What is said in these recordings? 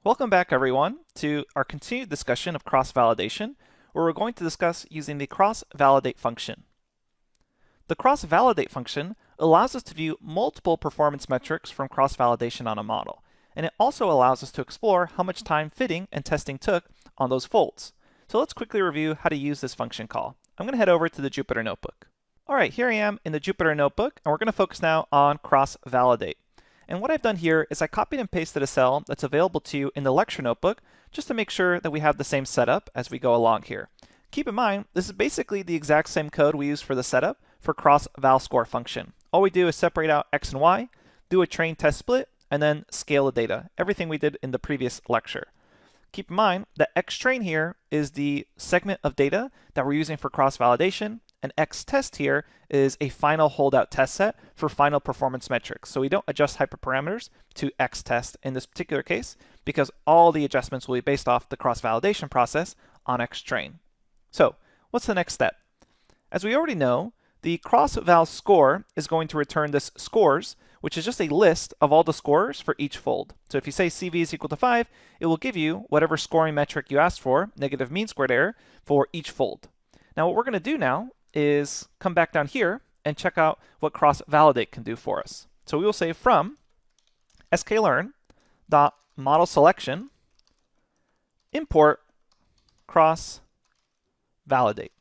Welcome back, everyone, to our continued discussion of cross-validation, where we're going to discuss using the cross-validate function. The cross-validate function allows us to view multiple performance metrics from cross-validation on a model, and it also allows us to explore how much time fitting and testing took on those folds. So let's quickly review how to use this function call. I'm going to head over to the Jupyter Notebook. All right, here I am in the Jupyter Notebook, and we're going to focus now on cross-validate. And what I've done here is I copied and pasted a cell that's available to you in the lecture notebook just to make sure that we have the same setup as we go along here. Keep in mind, this is basically the exact same code we use for the setup for cross-val_score function. All we do is separate out x and y, do a train test split, and then scale the data. Everything we did in the previous lecture. Keep in mind that xtrain here is the segment of data that we're using for cross-validation, and xtest here is a final holdout test set for final performance metrics. So we don't adjust hyperparameters to xtest in this particular case because all the adjustments will be based off the cross-validation process on xtrain. So what's the next step? As we already know, the cross-val score is going to return this scores, which is just a list of all the scores for each fold. So if you say CV is equal to 5, it will give you whatever scoring metric you asked for, negative mean squared error, for each fold. Now what we're going to do now is come back down here and check out what cross-validate can do for us. So we will say from scikit-learn.modelSelection import cross-validate.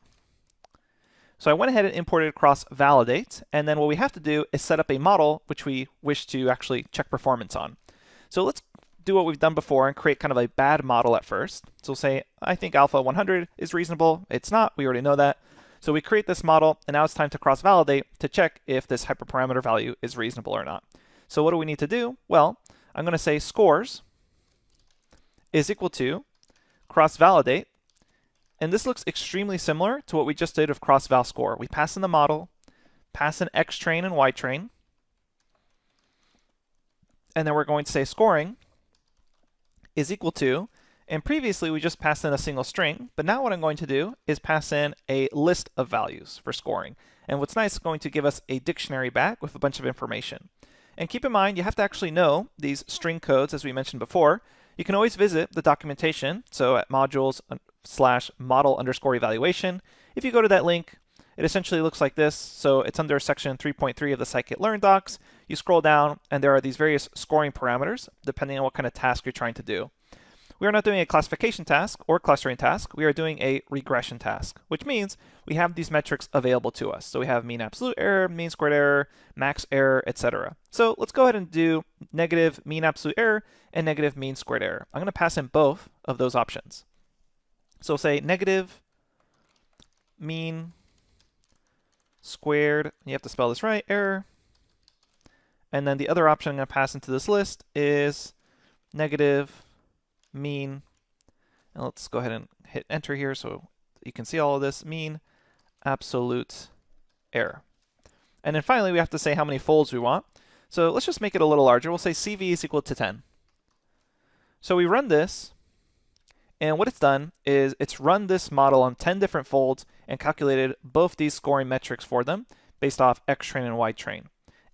So I went ahead and imported cross-validate, and then what we have to do is set up a model which we wish to actually check performance on. So let's do what we've done before and create kind of a bad model at first. So we'll say, I think alpha 100 is reasonable. It's not, we already know that. So we create this model, and now it's time to cross-validate to check if this hyperparameter value is reasonable or not. So what do we need to do? Well, I'm going to say scores is equal to cross-validate, and this looks extremely similar to what we just did with cross-val score. We pass in the model, pass in xtrain and ytrain, and then we're going to say scoring is equal to, and previously we just passed in a single string, but now what I'm going to do is pass in a list of values for scoring. And what's nice is going to give us a dictionary back with a bunch of information. And keep in mind, you have to actually know these string codes as we mentioned before. You can always visit the documentation, so at modules/model_evaluation. If you go to that link, it essentially looks like this. So it's under section 3.3 of the scikit-learn docs. You scroll down, and there are these various scoring parameters, depending on what kind of task you're trying to do. We are not doing a classification task or clustering task. We are doing a regression task, which means we have these metrics available to us. So we have mean absolute error, mean squared error, max error, etc. So let's go ahead and do negative mean absolute error and negative mean squared error. I'm going to pass in both of those options. So say negative mean squared, you have to spell this right, error. And then the other option I'm going to pass into this list is negative mean, and let's go ahead and hit enter here so you can see all of this, mean absolute error. And then finally we have to say how many folds we want. So let's just make it a little larger. We'll say CV is equal to 10. So we run this, and what it's done is it's run this model on 10 different folds and calculated both these scoring metrics for them based off xtrain and ytrain.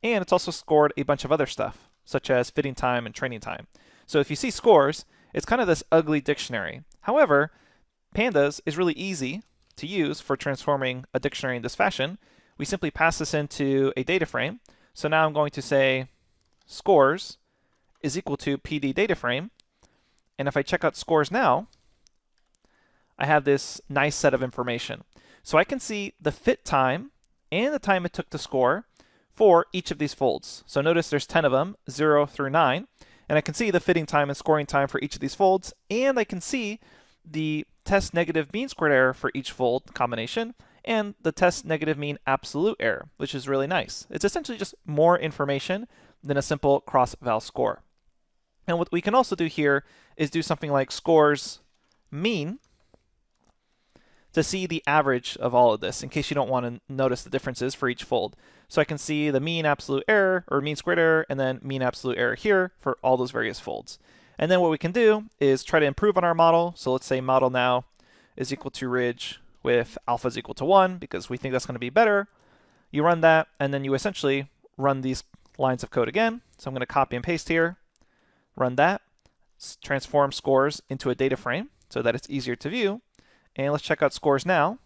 And it's also scored a bunch of other stuff, such as fitting time and training time. So if you see scores, it's kind of this ugly dictionary. However, Pandas is really easy to use for transforming a dictionary in this fashion. We simply pass this into a data frame. So now I'm going to say scores is equal to PD data frame. And if I check out scores now, I have this nice set of information. So I can see the fit time and the time it took to score for each of these folds. So notice there's 10 of them, 0 through 9. And I can see the fitting time and scoring time for each of these folds, and I can see the test negative mean squared error for each fold combination, and the test negative mean absolute error, which is really nice. It's essentially just more information than a simple cross-val score. And what we can also do here is do something like scores mean to see the average of all of this in case you don't want to notice the differences for each fold. So I can see the mean absolute error or mean squared error and then mean absolute error here for all those various folds. And then what we can do is try to improve on our model. So let's say model now is equal to ridge with alpha is equal to 1 because we think that's going to be better. You run that, and then you essentially run these lines of code again. So I'm going to copy and paste here, run that, transform scores into a data frame so that it's easier to view. And let's check out scores now.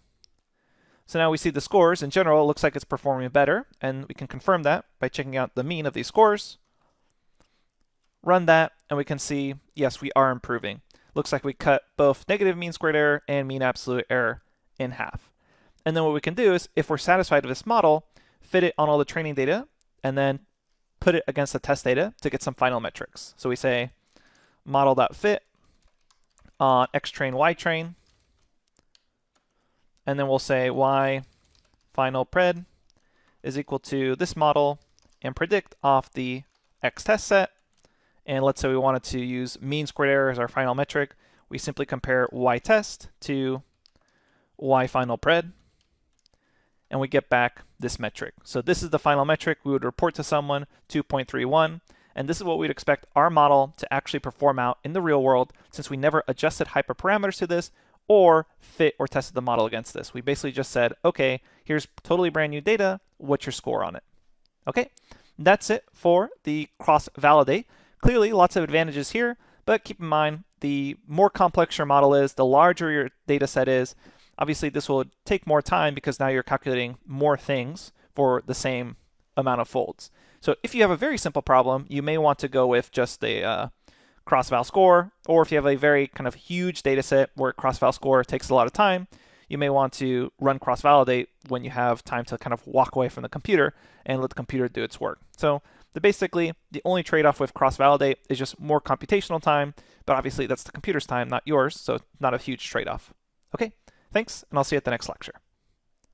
So now we see the scores. In general, it looks like it's performing better, and we can confirm that by checking out the mean of these scores. Run that, and we can see, yes, we are improving. Looks like we cut both negative mean squared error and mean absolute error in half. And then what we can do is, if we're satisfied with this model, fit it on all the training data, and then put it against the test data to get some final metrics. So we say model.fit on xtrain, ytrain, and then we'll say y final pred is equal to this model and predict off the x test set. And let's say we wanted to use mean squared error as our final metric. We simply compare y test to y final pred, and we get back this metric. So this is the final metric we would report to someone, 2.31, and this is what we'd expect our model to actually perform out in the real world, since we never adjusted hyperparameters to this or fit or tested the model against this. We basically just said, okay, here's totally brand new data, what's your score on it? Okay, that's it for the cross-validate. Clearly, lots of advantages here, but keep in mind, the more complex your model is, the larger your data set is. Obviously, this will take more time because now you're calculating more things for the same amount of folds. So if you have a very simple problem, you may want to go with just a cross-val score, or if you have a very kind of huge data set where cross-val score takes a lot of time, you may want to run cross-validate when you have time to kind of walk away from the computer and let the computer do its work. So basically, the only trade-off with cross-validate is just more computational time, but obviously that's the computer's time, not yours, so not a huge trade-off. Okay, thanks, and I'll see you at the next lecture.